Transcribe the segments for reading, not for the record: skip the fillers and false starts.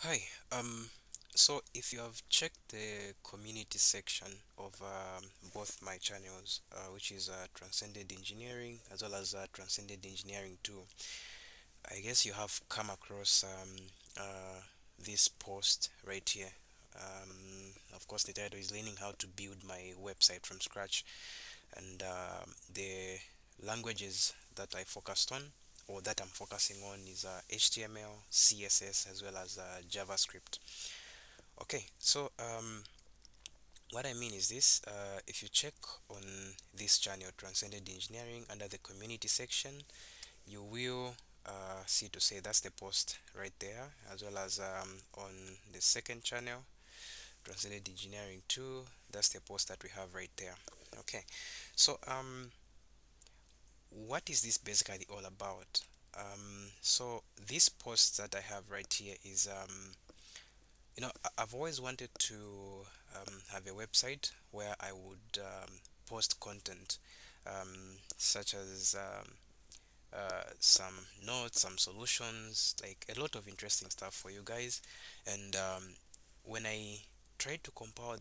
Hi. So if you have checked the community section of both my channels, which is Transcended Engineering as well as Transcended Engineering 2, I guess you have come across this post right here. Of course, the title is Learning How to Build My Website from Scratch, and the languages that I focused on or that I'm focusing on is HTML, CSS, as well as JavaScript. Okay, so what I mean is this: if you check on this channel, Transcended Engineering, under the community section, you will see to say that's the post right there, as well as on the second channel, Transcended Engineering 2, that's the post that we have right there. Okay, so what is this basically all about? So this post that I have right here is I've always wanted to have a website where I would post content, such as some notes, some solutions, like a lot of interesting stuff for you guys. And when I tried to compare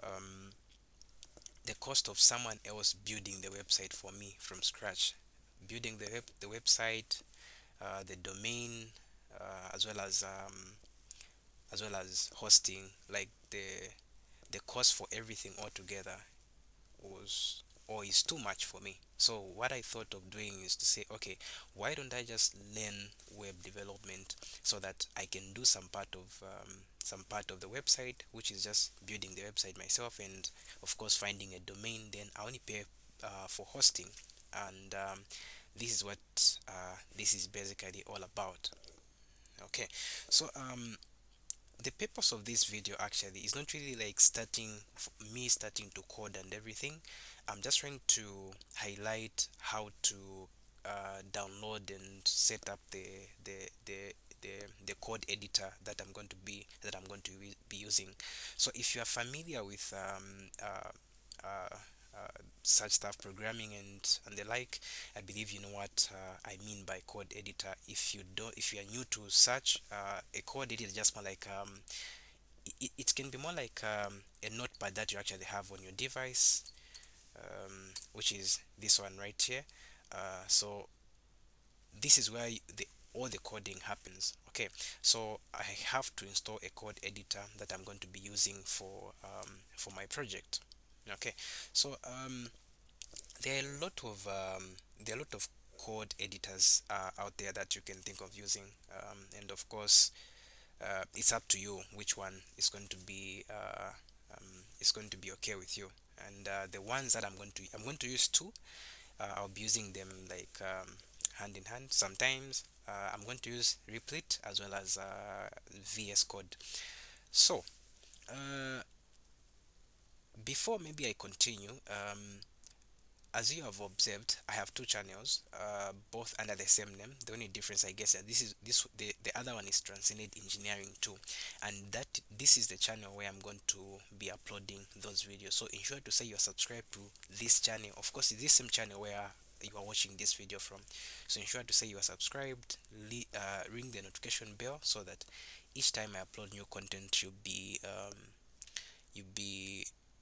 um, the cost of someone else building the website for me from scratch, building the website, the domain, as well as hosting, like the cost for everything altogether was or is too much for me. So what I thought of doing is to say, okay, why don't I just learn web development so that I can do some part of the website, which is just building the website myself, and of course finding a domain. Then I only pay for hosting, and this is what this is basically all about. Okay, so the purpose of this video actually is not really like me starting to code and everything. I'm just trying to highlight how to download and set up the code editor that I'm going to be using. So if you are familiar with uh, such stuff, programming and the like, I believe you know what I mean by code editor. If you are new to such, a code editor is just more like it can be more like a notepad that you actually have on your device, which is this one right here. So this is where all the coding happens. Okay, so I have to install a code editor that I'm going to be using for my project. Okay, so there are a lot of code editors out there that you can think of using, and of course it's up to you which one is going to be okay with you. And the ones that I'm going to use two. I'll be using them like hand in hand. Sometimes I'm going to use Replit as well as VS Code. So uh, before maybe I continue, as you have observed, I have two channels, both under the same name. The only difference, I guess, that the other one is Transcended Engineering 2, and that this is the channel where I'm going to be uploading those videos. So ensure to say you're subscribed to this channel. Of course, it's this same channel where you are watching this video from. So ensure to say you are subscribed. Ring the notification bell so that each time I upload new content, you'll be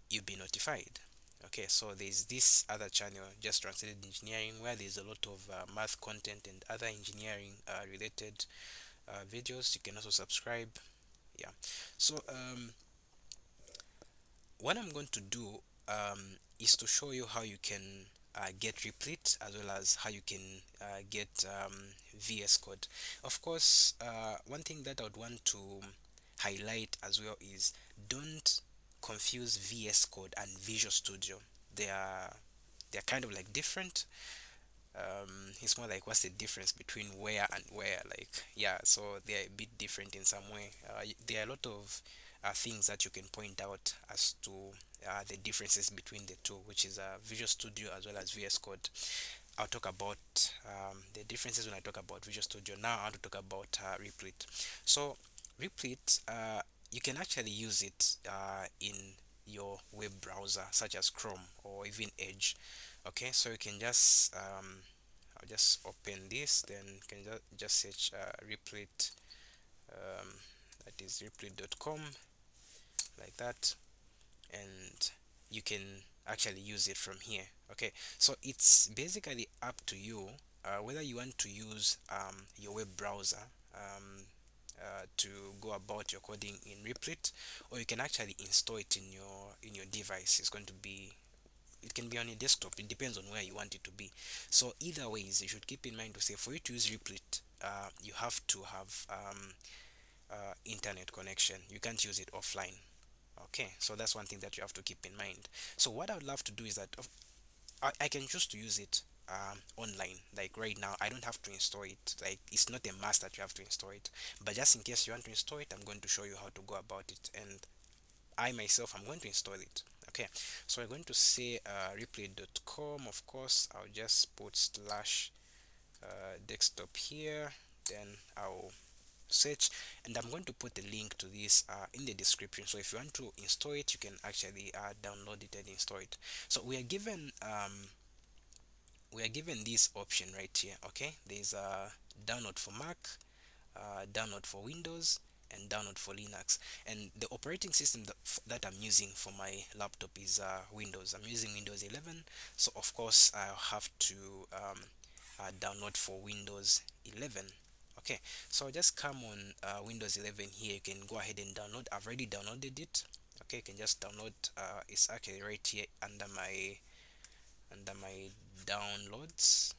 you'll be notified. Okay, so there's this other channel, just Translated Engineering, where there's a lot of math content and other engineering related videos. You can also subscribe. Yeah. So what I'm going to do is to show you how you can get Replete as well as how you can get VS Code. Of course, one thing that I would want to highlight as well is don't confuse VS Code and Visual Studio. They are they're kind of like different. It's more like what's the difference between where and where, like, yeah, so they're a bit different in some way. There are a lot of things that you can point out as to the differences between the two, which is Visual Studio as well as VS Code. I'll talk about the differences when I talk about Visual Studio. Now I want to talk about Replete. So Replete, you can actually use it in your web browser such as Chrome or even Edge. Okay, so you can just I'll just open this, then you can just search Replete um, that is replit.com, like that, and you can actually use it from here. Okay, so it's basically up to you whether you want to use your web browser to go about your coding in Replit, or you can actually install it in your device. It's going to be, it can be on your desktop. It depends on where you want it to be. So either ways, you should keep in mind to say for you to use Replit, you have to have internet connection. You can't use it offline. Okay, so that's one thing that you have to keep in mind. So what I would love to do is that I can choose to use it online. Like right now, I don't have to install it. Like it's not a must that you have to install it. But just in case you want to install it, I'm going to show you how to go about it. And I myself, I'm going to install it. Okay, so I'm going to say replay.com. Of course, I'll just put slash desktop here. Then I'll search, and I'm going to put the link to this in the description, so if you want to install it, you can actually download it and install it. So we are given this option right here. Okay, there's a download for Mac, download for Windows, and download for Linux. And the operating system that I'm using for my laptop is Windows. I'm using Windows 11, so of course I'll have to download for Windows 11. Okay, so just come on Windows 11 here. You can go ahead and download. I've already downloaded it. Okay, you can just download. It's actually right here under my downloads.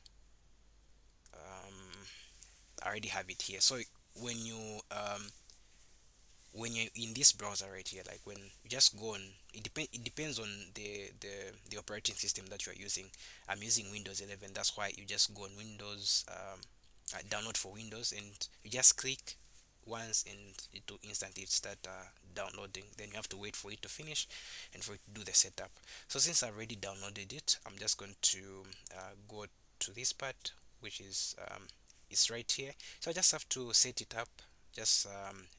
Um, I already have it here. So when you um, when you're in this browser right here, like when you just go on, it depends on the operating system that you are using. I'm using Windows 11. That's why you just go on Windows, download for Windows, and you just click once and it will instantly start downloading. Then you have to wait for it to finish and for it to do the setup. So since I already downloaded it, I'm just going to go to this part, which is it's right here. So I just have to set it up. Just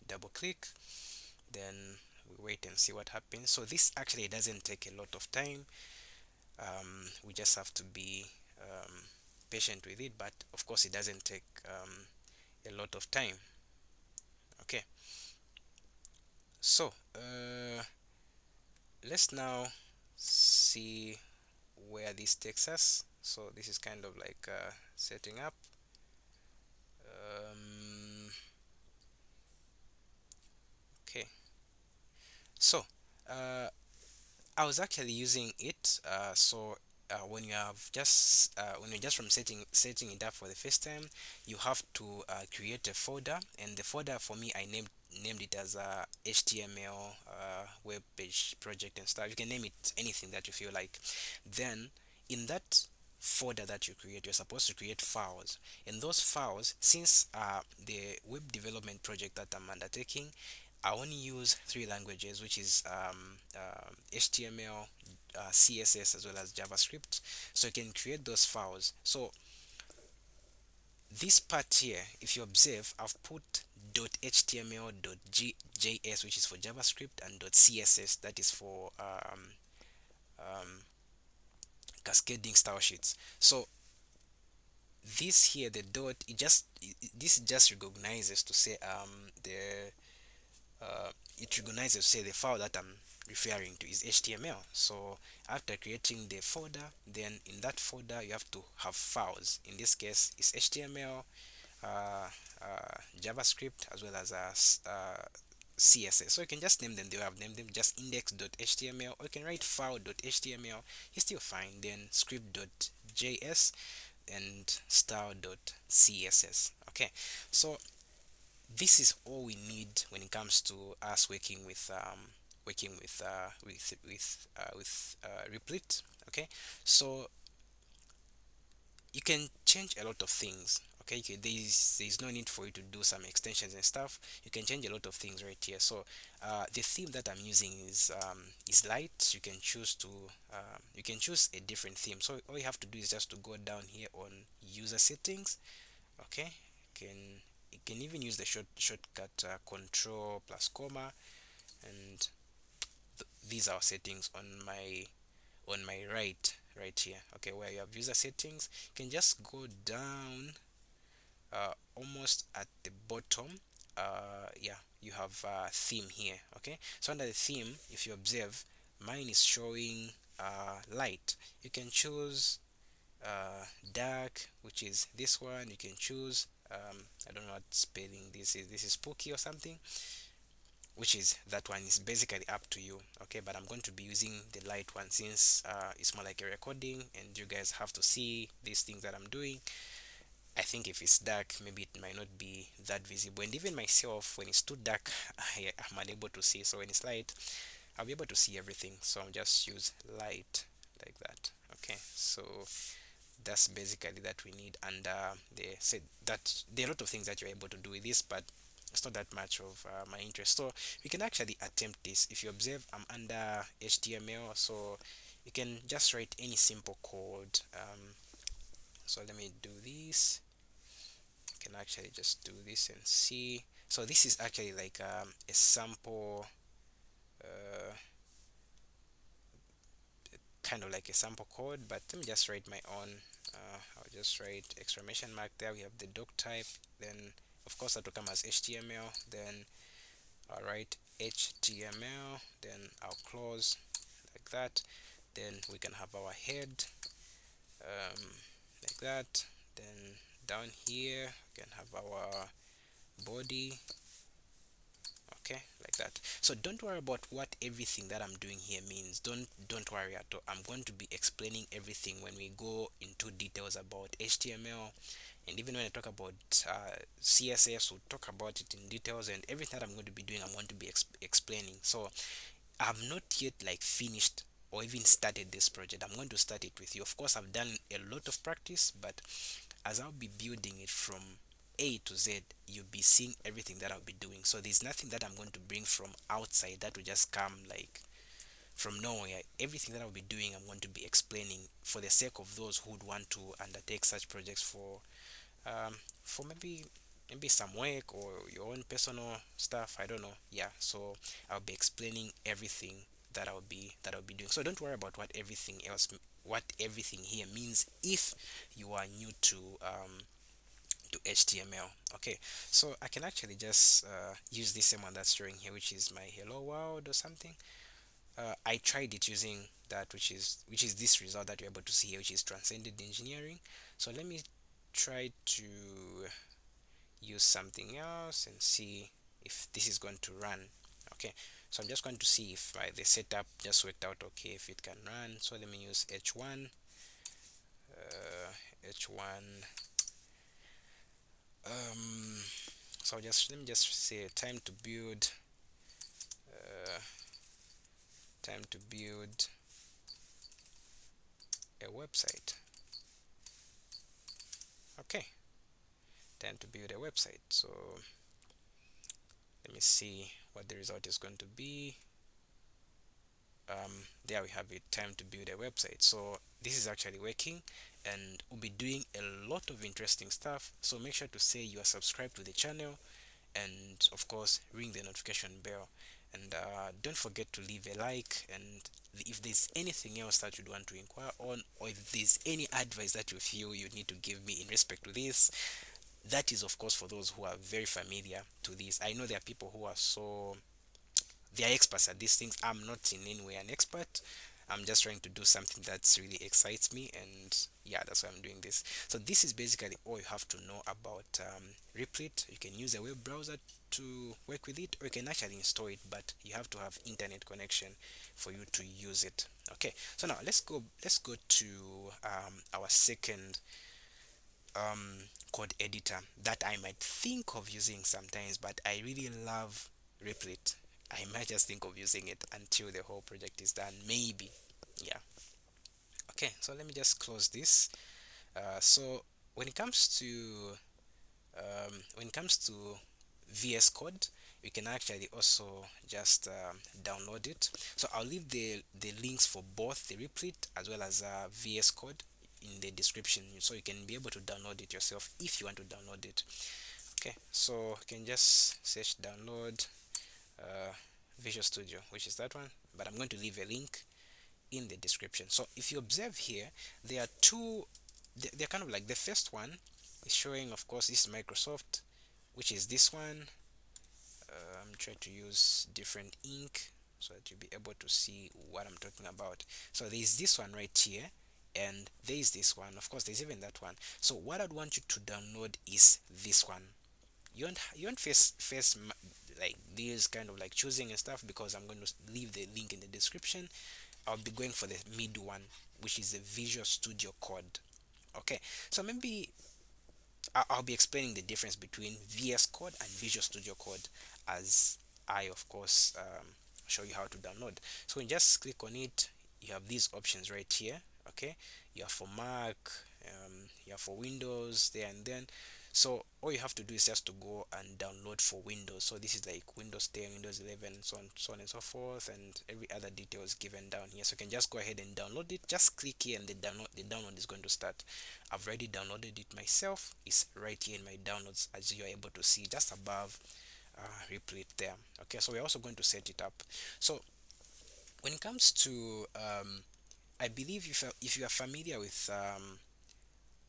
double click, then we wait and see what happens. So this actually doesn't take a lot of time. We just have to be patient with it, but of course it doesn't take a lot of time. Okay, so let's now see where this takes us. So this is kind of like setting up. Okay, so uh, I was actually using it. When you have just when you're just from setting it up for the first time, you have to create a folder, and the folder for me, I named it as a HTML web page project and stuff. You can name it anything that you feel like. Then in that folder that you create, you're supposed to create files, and those files, since the web development project that I'm undertaking, I only use three languages, which is HTML, CSS, as well as JavaScript. So you can create those files. So this part here, if you observe, I've put .html, .js, which is for JavaScript, and .css, that is for um, cascading style sheets. So this here, the dot, this just recognizes to say the it recognizes, say, the file that I'm referring to is HTML. So after creating the folder, then in that folder you have to have files. In this case, it's HTML, JavaScript, as well as CSS. So you can just name them. They have named them just index.html, or you can write file.html. It's still fine. Then script.js and style.css. Okay, so this is all we need when it comes to us working with Replit. Okay, so you can change a lot of things. Okay, there's no need for you to do some extensions and stuff. You can change a lot of things right here. So the theme that I'm using is light. You can choose a different theme. So all you have to do is just to go down here on user settings. Okay, you can you can even use the shortcut control plus comma, and these are settings on my right here. Okay, where you have user settings, you can just go down almost at the bottom. yeah, you have theme here. Okay, so under the theme, if you observe, mine is showing light. You can choose dark, which is this one. You can choose I don't know what spelling this is. This is spooky or something, which is that one is basically up to you. Okay, but I'm going to be using the light one since it's more like a recording and you guys have to see these things that I'm doing. I think if it's dark, maybe it might not be that visible, and even myself, when it's too dark, I'm unable to see. So when it's light, I'll be able to see everything. So I'll just use light like that. Okay, so that's basically that we need. And they said that there are a lot of things that you're able to do with this, but it's not that much of my interest. So we can actually attempt this. If you observe, I'm under HTML, so you can just write any simple code. So let me do this. You can actually just do this and see. So this is actually like a sample, uh, kind of like a sample code, but let me just write my own. I'll just write exclamation mark there. We have the doc type, then of course that will come as HTML, then I'll write HTML, then I'll close like that. Then we can have our head, um, like that. Then down here we can have our body, okay, like that. So don't worry about what everything that I'm doing here means. Don't worry at all. I'm going to be explaining everything when we go into details about HTML, and even when I talk about CSS, we'll talk about it in details, and everything that I'm going to be doing, I'm going to be explaining. So I've not yet like finished or even started this project. I'm going to start it with you. Of course, I've done a lot of practice, but as I'll be building it from A to Z, you'll be seeing everything that I'll be doing. So there's nothing that I'm going to bring from outside that will just come like from nowhere. Everything that I'll be doing, I'm going to be explaining for the sake of those who would want to undertake such projects for maybe some work or your own personal stuff. I don't know. Yeah. So I'll be explaining everything that I'll be doing. So don't worry about what everything here means if you are new to HTML. Okay, so I can actually just use this same one that's showing here, which is my hello world or something. I tried it using that, which is this result that you're able to see here, which is transcended engineering. So let me try to use something else and see if this is going to run. Okay, so I'm just going to see if the setup just worked out okay, if it can run. So let me use h1, h1. um so just let me just say uh, time to build a website. Okay, time to build a website. So let me see what the result is going to be. There we have it, time to build a website. So this is actually working, and we'll be doing a lot of interesting stuff. So make sure to say you are subscribed to the channel, and of course ring the notification bell, and don't forget to leave a like. And if there's anything else that you'd want to inquire on, or if there's any advice that you feel you need to give me in respect to this, that is of course for those who are very familiar to this. I know there are people who are they are experts at these things. I'm not in any way an expert. I'm just trying to do something that's really excites me, and yeah, that's why I'm doing this. So this is basically all you have to know about Replit. You can use a web browser to work with it, or you can actually install it, but you have to have internet connection for you to use it. Okay, so now let's go to our second code editor that I might think of using sometimes, but I really love Replit. I might just think of using it until the whole project is done, maybe. Yeah. Okay, so let me just close this. So when it comes to when it comes to VS Code, you can actually also just download it. So I'll leave the links for both the Replit as well as VS Code in the description, so you can be able to download it yourself if you want to download it. Okay, so you can just search download uh, Visual Studio, which is that one, but I'm going to leave a link in the description. So if you observe here, there are two. They're kind of like, the first one is showing, of course, this is Microsoft, which is this one, try to use different ink so that you'll be able to see what I'm talking about. So there's this one right here, and there's this one. Of course, there's even that one. So what I'd want you to download is this one. You won't like this kind of like choosing and stuff, because I'm going to leave the link in the description. I'll be going for the mid one, which is the Visual Studio Code. Okay, so maybe I'll be explaining the difference between VS Code and Visual Studio Code as I, of course, show you how to download. So when you just click on it, you have these options right here. Okay, you have for Mac, you have for Windows there, and then so all you have to do is just to go and download for Windows. So this is like Windows 10, Windows 11, so on and so forth, and every other detail is given down here. So you can just go ahead and download it. Just click here, and the download is going to start. I've already downloaded it myself. It's right here in my downloads, as you are able to see just above replay there. Okay, so we're also going to set it up. So when it comes to I believe if you are familiar with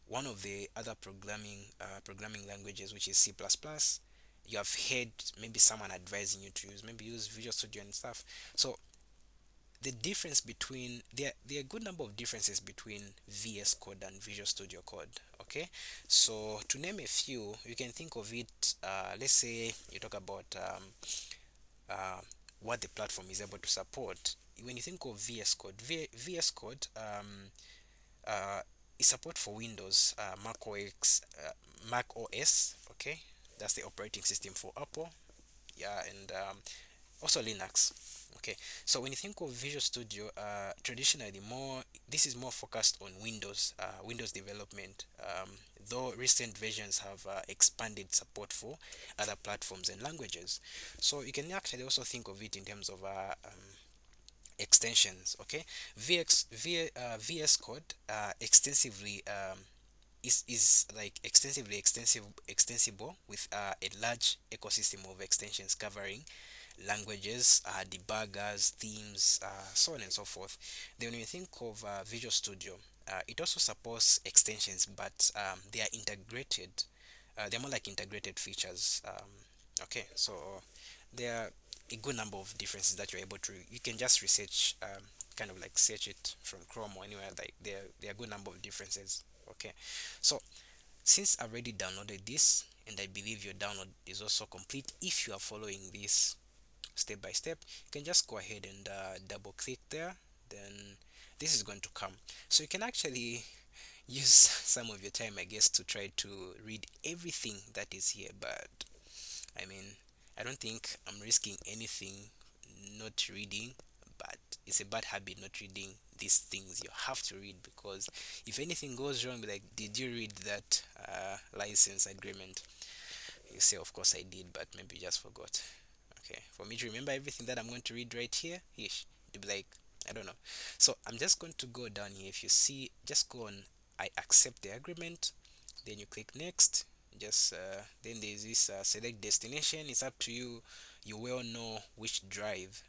one of the other programming languages, which is C++, you have heard maybe someone advising you to use Visual Studio and stuff. So the difference between there are a good number of differences between VS Code and Visual Studio Code. Okay, so to name a few, you can think of it. Let's say you talk about uh, what the platform is able to support. When you think of VS Code, VS Code uh, is support for Windows, Mac OS. Okay, that's the operating system for Apple. Yeah, and also Linux. Okay, so when you think of Visual Studio, traditionally more this is more focused on Windows development. Though recent versions have expanded support for other platforms and languages. So you can actually also think of it in terms of extensions. Okay, VS Code extensively is like extensible with a large ecosystem of extensions covering languages, debuggers, themes, so on and so forth. Then when you think of Visual Studio, it also supports extensions, but they are integrated. They're more like integrated features. Okay, so there are a good number of differences that you're able to. You can just research, kind of like search it from Chrome or anywhere. Like there are a good number of differences. Okay, so since I've already downloaded this, and I believe your download is also complete, if you are following this step by step, you can just go ahead and double click there. Then this is going to come, so you can actually use some of your time, I guess, to try to read everything that is here. But I mean, I don't think I'm risking anything not reading. But it's a bad habit not reading these things. You have to read, because if anything goes wrong, like, did you read that license agreement? You say, of course I did, but maybe you just forgot. Okay, for me to remember everything that I'm going to read right here, ish, to be like, I don't know. So I'm just going to go down here. If you see, just go on I accept the agreement, then you click next. Just then there's this select destination. It's up to you. You will know which drive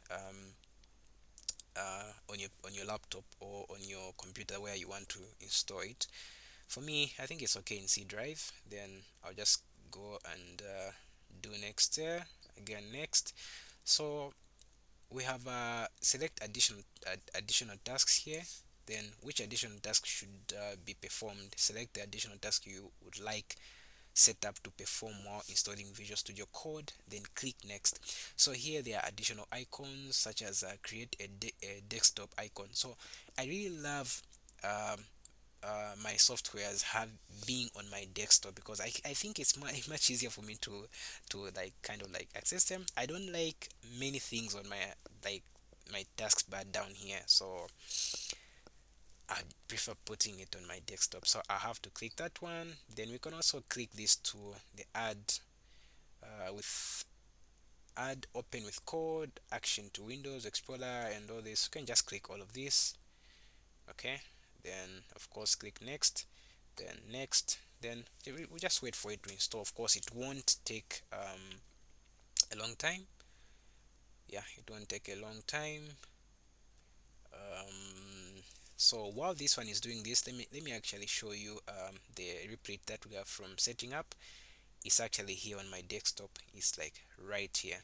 on your laptop or on your computer where you want to install it. For me, I think it's okay in C drive. Then I'll just go and do next there. Again, next. So we have select additional tasks here. Then which additional task should be performed? Select the additional task you would like set up to perform while installing Visual Studio Code, then click next. So here there are additional icons, such as create a desktop icon. So I really love my softwares have being on my desktop, because I think it's much easier for me to like kind of like access them. I don't like many things on my like my taskbar down here, so I prefer putting it on my desktop. So I have to click that one. Then we can also click this to the with add open with code action to Windows Explorer and all this. You can just click all of this. Okay, then of course click next, then next, then we just wait for it to install. Of course it won't take a long time. Yeah, it won't take a long time. So while this one is doing this, let me actually show you the replay that we have from setting up. it's actually here on my desktop. It's like right here.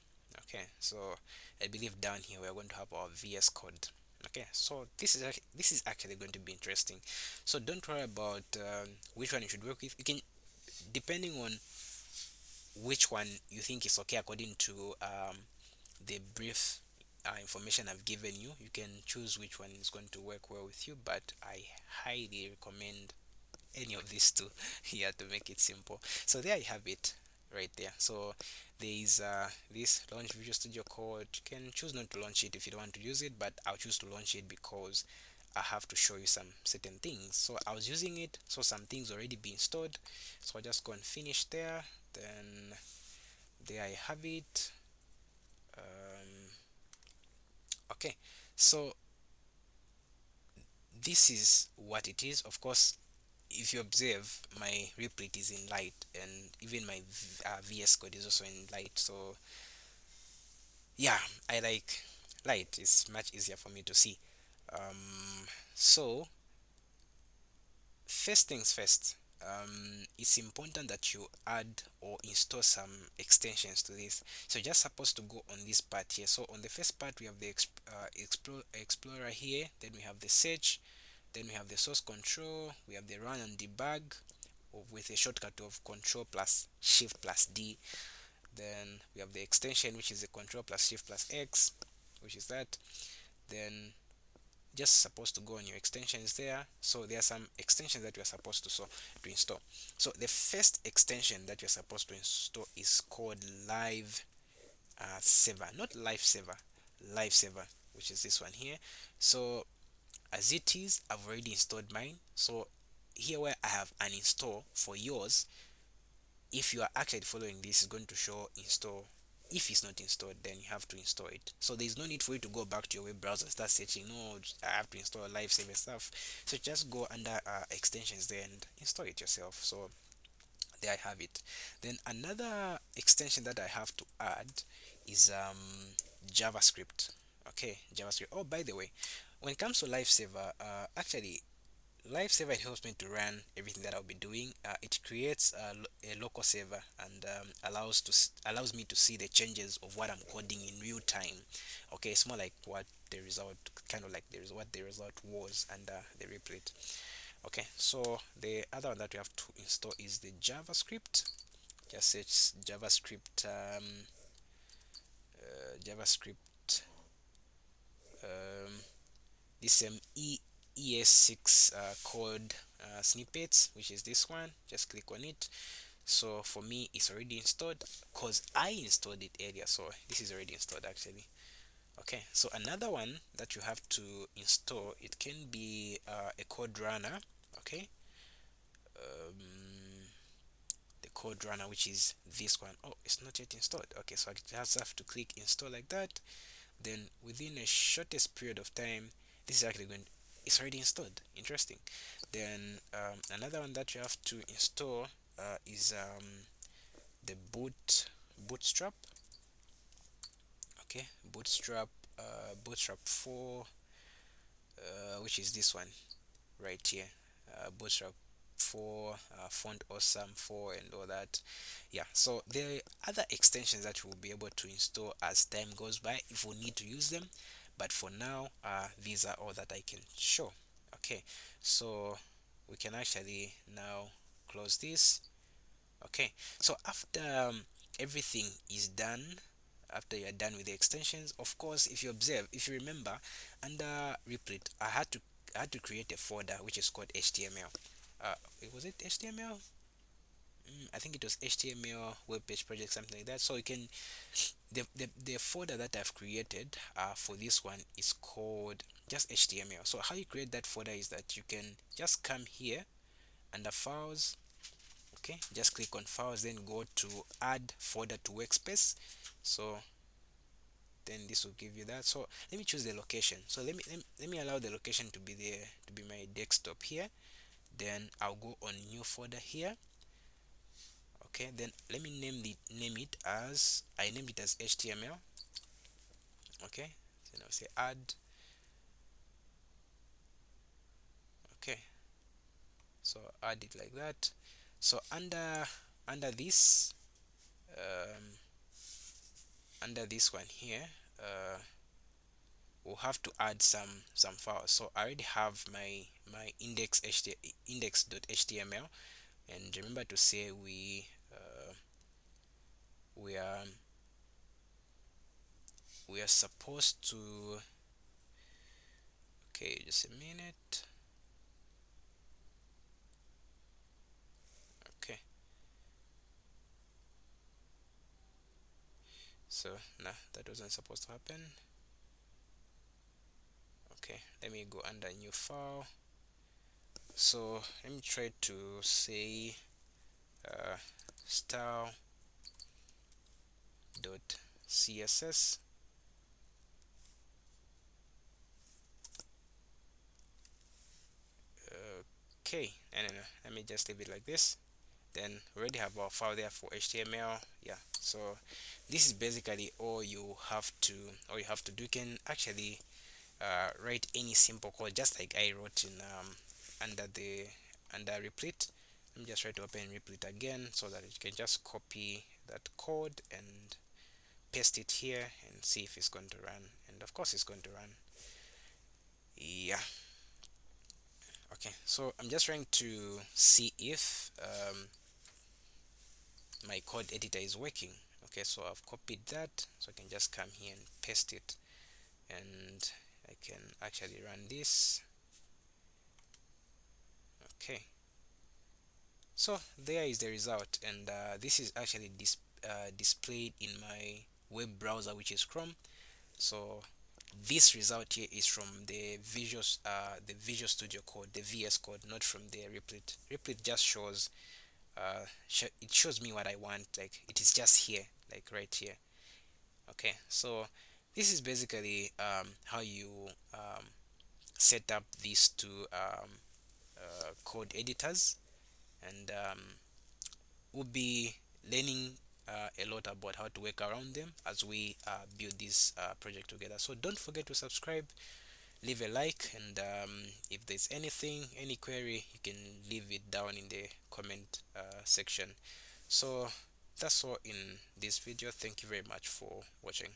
Okay, so I believe down here we're going to have our VS Code. Okay, so this is actually going to be interesting. So don't worry about which one you should work with. You can, depending on which one you think is okay according to the brief information I've given you, you can choose which one is going to work well with you. But I highly recommend any of these two here to make it simple. So there you have it right there. So there is this launch Visual Studio Code. You can choose not to launch it if you don't want to use it, but I'll choose to launch it because I have to show you some certain things. So I was using it, so some things already be installed. So I just go and finish there. Then there I have it. Okay, so this is what it is. Of course, if you observe, my replit is in light, and even my VS Code is also in light. So yeah, I like light. It's much easier for me to see. So first things first, it's important that you add or install some extensions to this. So you're just supposed to go on this part here. So on the first part we have the explorer here, then we have the search, then we have the source control, we have the run and debug with a shortcut of control plus shift plus D. Then we have the extension, which is the control plus shift plus X, which is that. Then just supposed to go on your extensions there. So there are some extensions that you are supposed to install. So the first extension that you're supposed to install is called live saver, not live saver, live saver, which is this one here. So as it is, I've already installed mine. So here where I have uninstall for yours, if you are actually following this, it's going to show install. If it's not installed, then you have to install it. So there's no need for you to go back to your web browser, start searching, no, I have to install lifesaver stuff. So just go under extensions there and install it yourself. So there I have it. Then another extension that I have to add is JavaScript. Okay, JavaScript. Oh, by the way, when it comes to lifesaver, actually Lifesaver, it helps me to run everything that I'll be doing. It creates a local server and allows me to see the changes of what I'm coding in real time. Okay, it's more like what the result, kind of like there is what the result was under the replit. Okay, so the other one that we have to install is the JavaScript. Just search JavaScript, JavaScript, um, this ES6 code snippets, which is this one. Just click on it. So for me it's already installed because I installed it earlier, so this is already installed actually. Okay, so another one that you have to install, it can be a code runner. Okay, um, the code runner, which is this one. Oh, it's not yet installed. Okay, so I just have to click install like that. Then within a shortest period of time, this is actually going, it's already installed. Interesting. Then another one that you have to install is the bootstrap. Okay, bootstrap 4, which is this one right here. Bootstrap 4, font awesome 4, and all that. Yeah, so there are other extensions that we'll be able to install as time goes by if we need to use them, but for now these are all that I can show. Okay, so we can actually now close this. Okay, so after everything is done, after you're done with the extensions, of course, if you observe, if you remember, under replit I had to create a folder which is called HTML. Was it HTML? I think it was HTML web page project, something like that. So you can, the folder that I've created for this one is called just HTML. So how you create that folder is that you can just come here under files. Okay, just click on files, then go to add folder to workspace. So then this will give you that. So let me choose the location. So let me allow the location to be there, to be my desktop here. Then I'll go on new folder here. Okay, then let me name it as, I named it as HTML. Okay, then I'll say add. Okay, so add it like that. So under under this um, under this one here, uh, we'll have to add some files. So I already have my index.html, and remember to say we are we are supposed to, okay, just a minute. Okay, so nah, that wasn't supposed to happen. Okay, let me go under new file. So let me try to say uh, style.css. Okay, and let me just leave it like this. Then we already have our file there for HTML. Yeah, so this is basically all you have to do. You can actually write any simple code just like I wrote in under the under replete. Let me just try to open replete again so that you can just copy that code and paste it here and see if it's going to run. And of course it's going to run. Yeah. Okay, so I'm just trying to see if my code editor is working. Okay, so I've copied that, so I can just come here and paste it, and I can actually run this. Okay, so there is the result, and this is actually displayed in my web browser, which is Chrome. So this result here is from the Visual Studio Code, the VS Code, not from the Replit. Replit just shows it shows me what I want, like it is just here, like right here. Okay, so this is basically how you set up these two code editors, and we'll be learning a lot about how to work around them as we build this project together. So don't forget to subscribe, leave a like, and if there's any query, you can leave it down in the comment section. So that's all in this video. Thank you very much for watching.